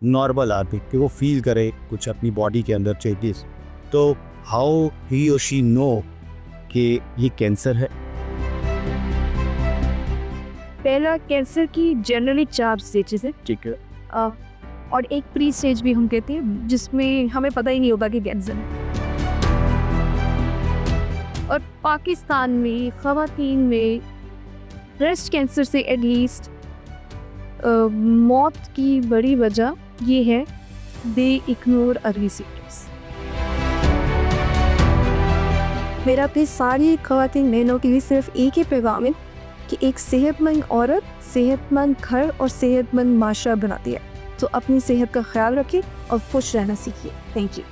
Normal आदमी कि वो फील करे कुछ अपनी बॉडी के अंदर चेंजेस, तो हाउ ही और शी नो कि ये कैंसर है? पहला, कैंसर की जनरली 4 स्टेजेस है। ठीक है। अ, और एक प्री स्टेज भी हम कहते हैं जिसमें हमें पता ही नहीं होता कि कैंसर है। और पाकिस्तान में ख़वातीन में ब्रेस्ट कैंसर से एटलीस्ट मौत की बड़ी वजह ये है, दे इग्नोर अर्ली सिम्टम्स। मेरा अपनी सारी ख़वातीन बहनों के लिए सिर्फ एक ही पैगाम है कि एक सेहतमंद औरत सेहतमंद घर और सेहतमंद माशरा बनाती है। तो अपनी सेहत का ख्याल रखें और खुश रहना सीखिए। Thank you.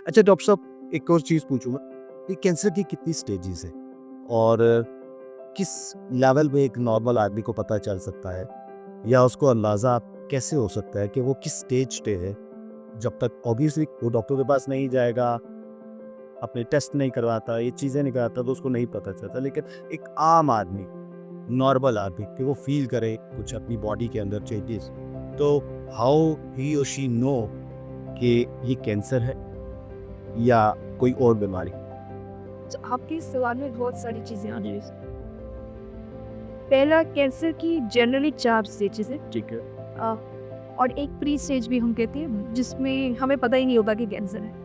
अच्छा डॉक्टर साहब, एक और चीज़ पूछूंगा कि कैंसर की कितनी स्टेजेस है और किस लेवल पे एक नॉर्मल आदमी को पता चल सकता है, या उसको अंदाज़ा कैसे हो सकता है कि वो किस स्टेज पे है? जब तक ऑब्वियसली वो डॉक्टर के पास नहीं जाएगा, अपने टेस्ट नहीं करवाता, ये चीज़ें नहीं कराता, तो उसको नहीं पता चलता। लेकिन एक आम आदमी, नॉर्मल आदमी कि वो फील करे कुछ अपनी बॉडी के अंदर चेंजेस, तो हाउ ही और शी नो कि ये कैंसर है या कोई और बीमारी? तो आपके इस सवाल में बहुत सारी चीज़ें आ रही हैं। पहला, कैंसर की जनरली 4 स्टेजेस है। ठीक है। अ, और एक प्री स्टेज भी हम कहते हैं जिसमें हमें पता ही नहीं होता कि कैंसर है।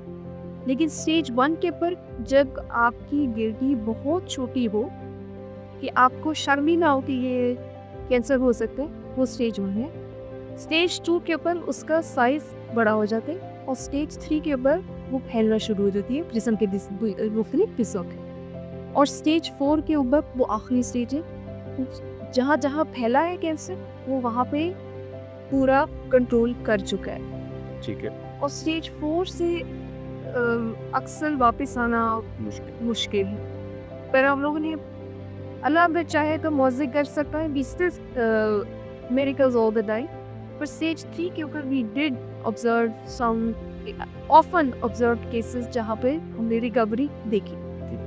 लेकिन स्टेज 1 के पर जब आपकी गिल्टी बहुत छोटी हो कि आपको शर्म ही ना हो कि ये कैंसर हो सकता है, वो स्टेज 1 है। स्टेज 2 के ऊपर उसका साइज बड़ा हो जाता है और स्टेज 3 के ऊपर वो फैलना शुरू हो जाती है जिस्म के मुख्तलिफ हिस्सों के। और स्टेज 4 के ऊपर वो आखिरी स्टेज है, जहाँ जहाँ फैला है कैंसर वो वहाँ पे पूरा कंट्रोल कर चुका है। ठीक है। और स्टेज 4 से अक्सर वापस आना मुश्किल है, पर हम लोगों ने अल्लाह अगर चाहे तो मौज़े कर सकता है, miracles all the time. पर स्टेज 3 के ऊपर we did observe some often observed cases जहाँ पे हमने रिकवरी देखी।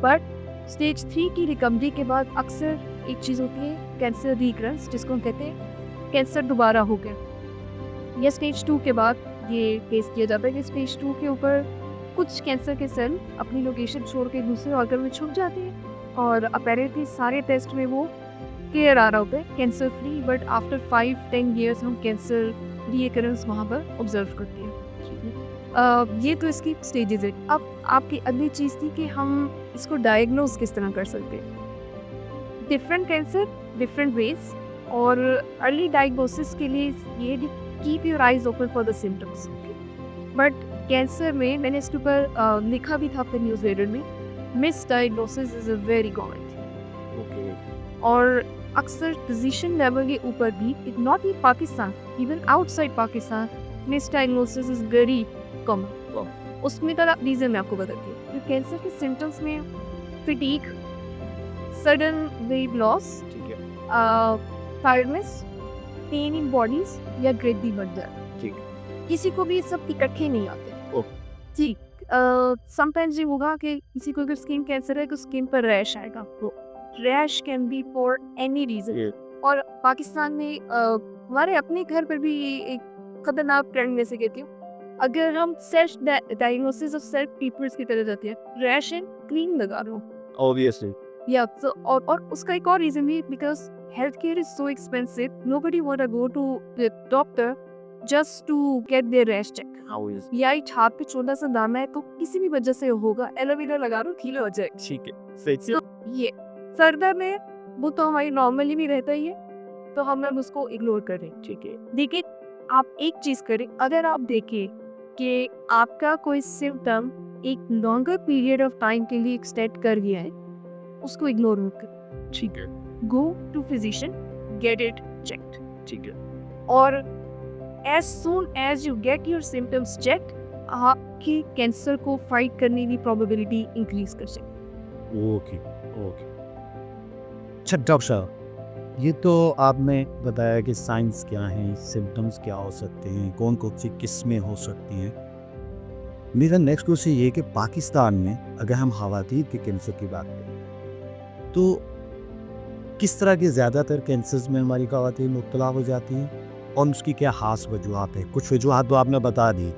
बट स्टेज 3 की रिकवरी के बाद अक्सर एक चीज़ होती है कैंसर रिकरेंस, जिसको हम कहते हैं कैंसर दोबारा हो गया। या स्टेज 2 के बाद ये केस किया जाता है कि स्टेज 2 के ऊपर कुछ कैंसर के सेल अपनी लोकेशन छोड़ के दूसरे ऑर्गन में छुप जाते हैं और अपेरेंटली सारे टेस्ट में वो क्लियर आ रहा होता है cancer free, but after 5-10 years हम कैंसर रिकरेंस वहाँ पर ऑब्जर्व करते हैं। ये तो इसकी स्टेजेस है। अब आपकी अगली चीज़ थी कि हम इसको डायग्नोज किस तरह कर सकते हैं। डिफरेंट कैंसर डिफरेंट वेज, और अर्ली डायग्नोसिस के लिए ये keep your eyes open for the symptoms. But cancer में मैंने इसके ऊपर लिखा भी था अपने न्यूज़ रीडर में, miss diagnosis is a very common thing. Okay. और अक्सर फिजिशियन लेवल के ऊपर भी, not in Pakistan, even outside Pakistan, miss diagnosis is very common. उसमें का रीज़न मैं आपको बताती हूँ। कैंसर के सिम्टम्स में फटीग, सडन वेट लॉस, ठीक है। टायर्डनेस, पेन इन बॉडीज या ग्रेडी बढ़ जाए। ठीक। किसी को भी सब इकट्ठे नहीं आते। जी, समटाइम्स ये होगा कि किसी को अगर स्किन कैंसर है तो स्किन पर रैश आएगा। वो rash can be for any reason. और पाकिस्तान में हमारे अपने घर पर भी ये एक खतरनाक ट्रेंड में से कहती हूँ, अगर हम self diagnosis of self peoples की तरह जाते हैं, रैश एंड क्रीम लगा लो ऑब्वियसली। या तो और उसका एक और रीजन भी, because health care is so expensive, nobody want to go to the doctor just to get their rash check. या हाथ पे छोटा सा दाना है तो किसी भी वजह से होगा, एलोवेरा लगा लो ठीक हो जाए। ठीक है। सही। तो ये सरदर्द में वो तो हमारी नॉर्मली भी रहता ही है, तो हम लोग उसको इग्नोर करें। ठीक है। देखिए, आप एक चीज करें, अगर आप देखें कि आपका कोई सिम्टम एक लॉन्गर पीरियड ऑफ टाइम के लिए एक्सटेंड कर गया है, उसको इग्नोर मत करें। ठीक है। Go to physician, get it checked. ठीक है। और as soon as you get your symptoms checked, आपकी कैंसर को फाइट करने की प्रोबेबिलिटी इंक्रीज कर सकती। ओके। ओके। अच्छा डॉक्टर साहब, ये तो आपने बताया कि साइंस क्या हैं, सिम्टम्स क्या हो सकते हैं, कौन कौन सी किस्में हो सकती हैं। मेरा नेक्स्ट क्वेश्चन ये है कि पाकिस्तान में अगर हम ख़वातीन के कैंसर की बात करें तो किस तरह के ज़्यादातर कैंसर्स में हमारी ख़वातीन मुब्तला हो जाती हैं और उसकी क्या ख़ास वजूहत है? कुछ वजूहत तो आपने बता दी,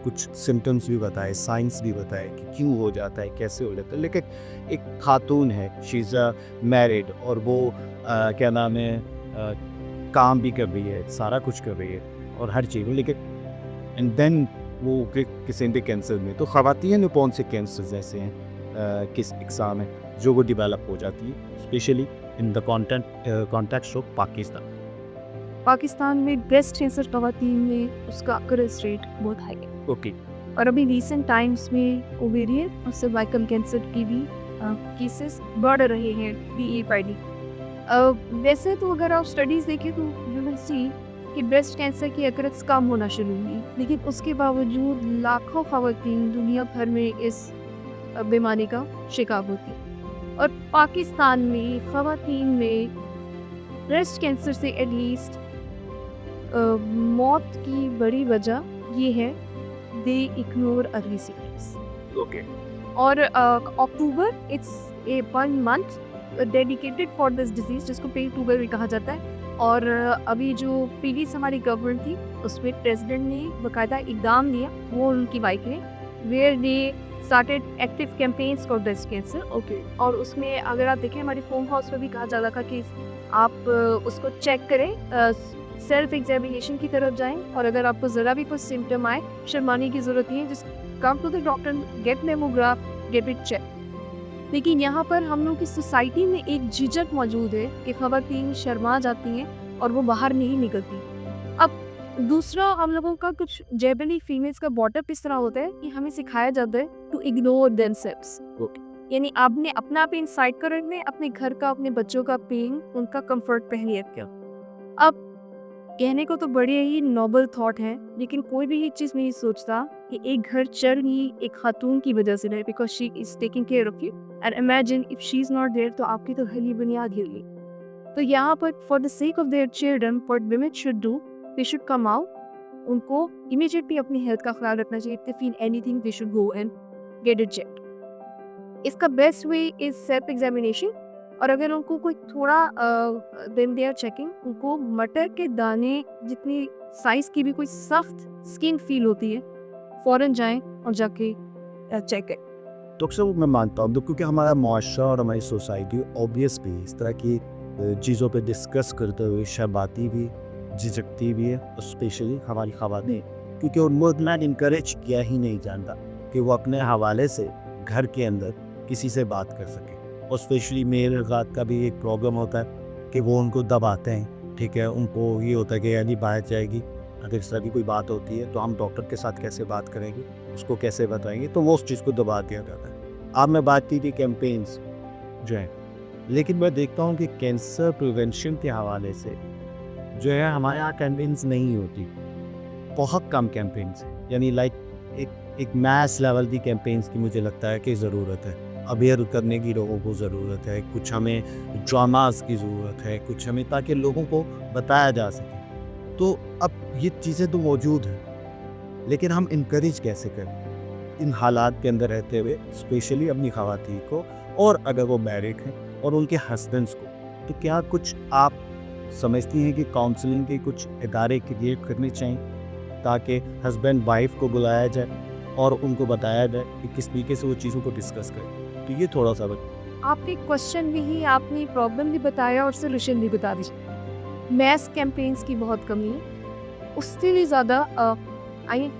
कुछ सिम्टम्स भी बताए, साइंस भी बताए कि क्यों हो जाता है, कैसे हो जाता है। लेकिन एक खातून है, शी इज़ मैरिड और वो क्या नाम है, काम भी कर रही है, सारा कुछ कर रही है और हर चीज़ में, लेकिन एंड देन वो किसी भी कैंसर में, तो ख़वातीन में कौन से कैंसर्स ऐसे हैं, किस इकसाम है जो वो डेवलप हो जाती है, specially in the context of Pakistan? Pakistan में ब्रेस्ट कैंसर खवातीन में उसका अकरेंस रेट बहुत हाई है। ओके। और अभी रिसेंट टाइम्स में ओवेरियन और सर्वाइकल कैंसर की भी केसेस बढ़ रहे हैं DA बाई डी। वैसे तो अगर आप स्टडीज़ देखें तो यू विल सी कि ब्रेस्ट कैंसर की अकरेंस कम होना शुरू हुई, लेकिन उसके बावजूद लाखों खवातीन दुनिया भर में इस बीमारी का शिकार होती हैं। और पाकिस्तान में खवातीन में ब्रेस्ट कैंसर से एटलीस्ट मौत की बड़ी वजह ये है, they ignore early symptoms. Okay. और October it's a 1 month dedicated for this disease जिसको पेन अक्टूबर भी कहा जाता है। और अभी जो प्रीवियस हमारी गवर्नमेंट थी उसमें प्रेसिडेंट ने बाकायदा इकदाम लिया, वो उनकी बाइक ने, where they started active campaigns for breast cancer. Okay. और उसमें अगर आप देखें हमारे फोम हाउस में भी कहा जाता था कि आप उसको चेक करें, सेल्फ एग्जामिनेशन की तरफ जाएं, और अगर आपको ज़रा भी कुछ सिम्टम आए शर्माने की ज़रूरत नहीं है, just come to the doctor, get mammograph, get it check. लेकिन यहाँ पर हम लोग की सोसाइटी में एक झिझक मौजूद है कि खवातीन शर्मा जाती हैं और वो बाहर नहीं निकलती। अब दूसरा, हम लोगों का कुछ जेबली फीमेल्स का बॉटअप इस तरह होता है कि हमें सिखाया जाता है टू इग्नोर देमसेल्व्स, यानी आपने अपना पेन साइड कर रखना है, अपने घर का, अपने बच्चों का पेन, उनका कंफर्ट पहले रखो। अब कहने को तो बड़े ही नोबल थॉट है, लेकिन कोई भी ये चीज़ नहीं सोचता कि एक घर चल ही एक खातून की वजह से रहे, because she is taking care of you, and imagine if she is not there तो आपकी तो हली बुनियाद हिल गई। तो यहाँ पर for the sake of their children what women should do, they should come out, उनको इमीडिएटली अपनी हेल्थ का ख्याल रखना चाहिए। If they feel anything they should go and get it checked. इसका best way is self examination. और अगर उनको कोई थोड़ा देन दे आर चेकिंग, उनको मटर के दाने जितनी साइज की भी कोई सख्त स्किन फील होती है, फ़ौरन जाएं और जाके चेक करें। डॉक्टर साहब, मैं मानता हूँ क्योंकि हमारा मुआशरा और हमारी सोसाइटी ऑब्वियस भी इस तरह की चीज़ों पे डिस्कस करते हुए शर्माती भी, झिझकती भी है, और स्पेशली हमारी ख़वातीन, क्योंकि उनको इतना इनकरेज किया ही नहीं जाता कि वो अपने हवाले से घर के अंदर किसी से बात कर सके। और स्पेशली मेल हज़रात का भी एक प्रॉब्लम होता है कि वो उनको दबाते हैं, ठीक है, उनको ये होता है कि यानी बाहर जाएगी, अगर इस तरह की कोई बात होती है तो हम डॉक्टर के साथ कैसे बात करेंगे, उसको कैसे बताएंगे, तो वो उस चीज़ को दबा दिया जाता है। अब मैं बात की थी कैंपेन्स जो है, लेकिन मैं देखता हूँ कि कैंसर प्रिवेंशन के हवाले से जो है हमारे यहाँ कैंपेन्स नहीं होती, बहुत कम कैंपेन्स है, यानी लाइक एक मैस लेवल की कैंपेन्स की मुझे लगता है कि ज़रूरत है, अवेयर करने की लोगों को ज़रूरत है, कुछ हमें ड्रामास की ज़रूरत है, कुछ हमें, ताकि लोगों को बताया जा सके। तो अब ये चीज़ें तो मौजूद हैं, लेकिन हम इनकरेज कैसे करें इन हालात के अंदर रहते हुए, स्पेशली अपनी ख़वातीन को, और अगर वो मैरिड हैं और उनके हस्बैंड्स को, तो क्या कुछ आप समझती हैं कि काउंसलिंग के कुछ इदारे क्रिएट करने चाहिए ताकि हस्बैंड वाइफ को बुलाया जाए और उनको बताया जाए कि किस तरीके से वो चीज़ों को डिस्कस करें? तो ये थोड़ा सा आपने क्वेश्चन भी ही, आपने प्रॉब्लम भी बताया और सोल्यूशन भी बता दीजिए। मैस कैंपेन्स की बहुत कमी है, उससे भी ज़्यादा आई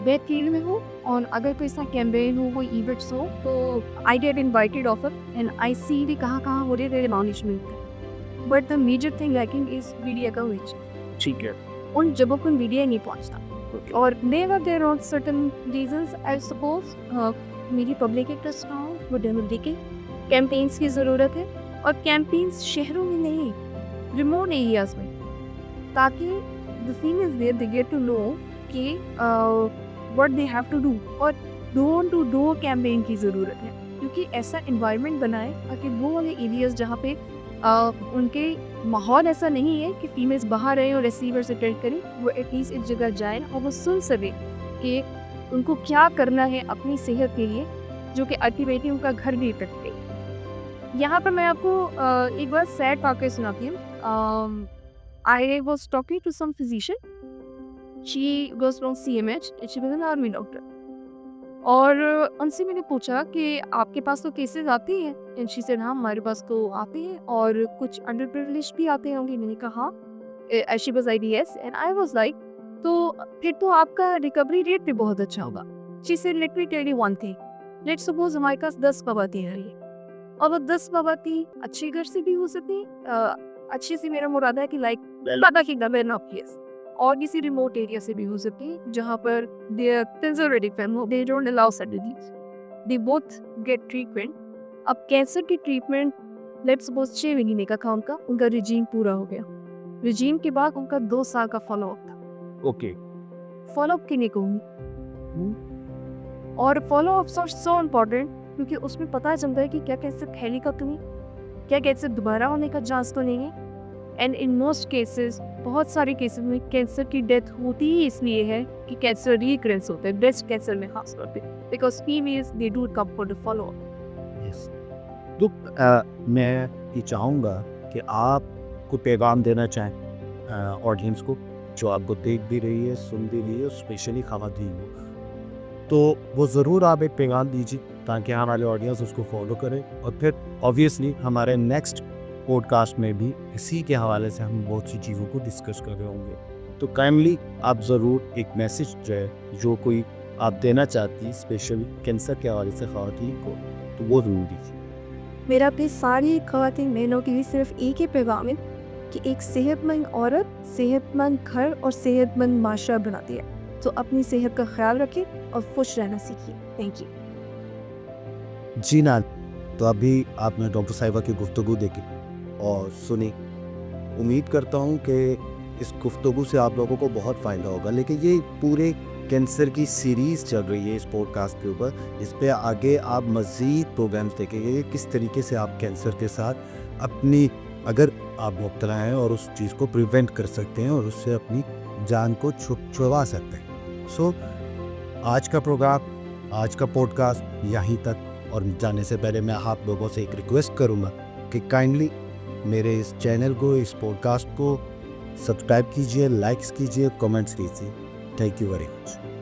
मैं फील्ड में हूँ, और अगर कोई ऐसा कैंपेन हो, कोई इवेंट्स हो, तो I get invited offer and I see भी कहाँ हो रहे मैनेजमेंट का, but the major thing lacking is media coverage. ठीक है। उन जगहों पर मीडिया नहीं पहुँचता, और there on certain reasons, I suppose मेरी पब्लिक इंटरेस्ट ना हो, वो डेमोक्रेटिक कैंपेन्स की ज़रूरत है, और कैंपेन्स शहरों में नहीं, रिमोट एरियाज़ में, ताकि the females there they get to know कि what they have to do, और डोर टू डोर कैंपेन की ज़रूरत है, क्योंकि ऐसा इन्वायरमेंट बनाए ताकि वो वाले एरियाज़ जहाँ पे उनके माहौल ऐसा नहीं है कि फीमेल्स बाहर रहें और रिसीवर से अटेंड करें, वो एटलीस्ट इस जगह जाए और वो सुन सके कि उनको क्या करना है अपनी सेहत के लिए, जो कि अल्टीमेटली उनका घर भी इफेक्ट करे। यहाँ पर मैं आपको एक बार सैड वाक़या सुनाती हूँ। I was talking to some physician, she was from CMH and she was an army doctor. और उनसे मैंने पूछा कि आपके पास तो केसेस आते हैं? एंड शी सेड हाँ, हमारे पास तो आते हैं और कुछ अंडर प्रिविलेज्ड भी आते होंगे। मैंने कहा हाँ। She was like yes and I was like तो फिर तो आपका रिकवरी रेट भी बहुत अच्छा होगा। She said let me tell you one thing, let's suppose हमारे पास 10 बाराती आ रही है और वो 10 बाराती अच्छे घर से भी हो सकती हैं। अच्छे से मेरा मुराद है कि लाइक बाबा की गवर्नमेंट ऑफ केस, और किसी रिमोट एरिया से भी हो सकती है जहाँ पर there conservative family they don't allow surgeries, they both get treatment. अब कैंसर की ट्रीटमेंट लेट्स सपोज 6 महीने का था उनका रिजीम पूरा हो गया। रिजीम के बाद उनका 2 साल का फॉलोअप था। ओके। फॉलोअप किन्हें कहूँगी, और फॉलोअप सो इम्पॉर्टेंट क्योंकि उसमें पता चलता है कि क्या कैंसर फैलेगा तो नहीं, क्या कैंसर दोबारा होने का चांस तो नहीं है। एंड इन मोस्ट केसेस, बहुत सारे केसेस में कैंसर की डेथ होती ही इसलिए है कि कैंसर रिकरेंस होता है, ब्रेस्ट कैंसर में खास तौर पे, because females they do come for the follow up. Yes. तो मैं ये चाहूँगा कि आप कोई पैगाम देना चाहें ऑडियंस को जो आपको देख भी रही है, सुन भी रही है, स्पेशली ख़वातीन को, तो वो ज़रूर आप एक पैगाम दीजिए ताकि हमारे ऑडियंस उसको फॉलो करें। और फिर ऑब्वियसली हमारे नेक्स्ट पॉडकास्ट में भी इसी के हवाले से हम बहुत सी चीज़ों को डिस्कस कर रहे होंगे। तो काइंडली आप ज़रूर एक मैसेज जो है जो कोई आप देना चाहती स्पेशली कैंसर के हवाले से ख़वातीन को, तो वो ज़रूर दीजिए। मेरा अपनी सारी ख़वातीन बहनों के लिए सिर्फ एक ही पैगाम है कि एक सेहतमंद औरत सेहतमंद घर और सेहतमंद माशरा बनाती है। तो अपनी सेहत का ख्याल रखें और खुश रहना सीखिए। Thank you. जी ना, तो अभी आपने डॉक्टर साहिबा की गुफ्तगू देखी और सुनी। उम्मीद करता हूँ कि इस गुफ्तगू से आप लोगों को बहुत फ़ायदा होगा। लेकिन ये पूरे कैंसर की सीरीज़ चल रही है इस पॉडकास्ट के ऊपर, इस पे आगे आप मज़ीद प्रोग्राम्स देखेंगे किस तरीके से आप कैंसर के साथ अपनी, अगर आप मुब्तला हैं, और उस चीज़ को प्रिवेंट कर सकते हैं और उससे अपनी जान को छुड़वा सकते हैं। सो आज का प्रोग्राम, आज का पॉडकास्ट यहीं तक। और जाने से पहले मैं आप लोगों से एक रिक्वेस्ट करूँगा कि काइंडली मेरे इस चैनल को, इस पॉडकास्ट को सब्सक्राइब कीजिए, लाइक्स कीजिए, कमेंट्स कीजिए। Thank you very much.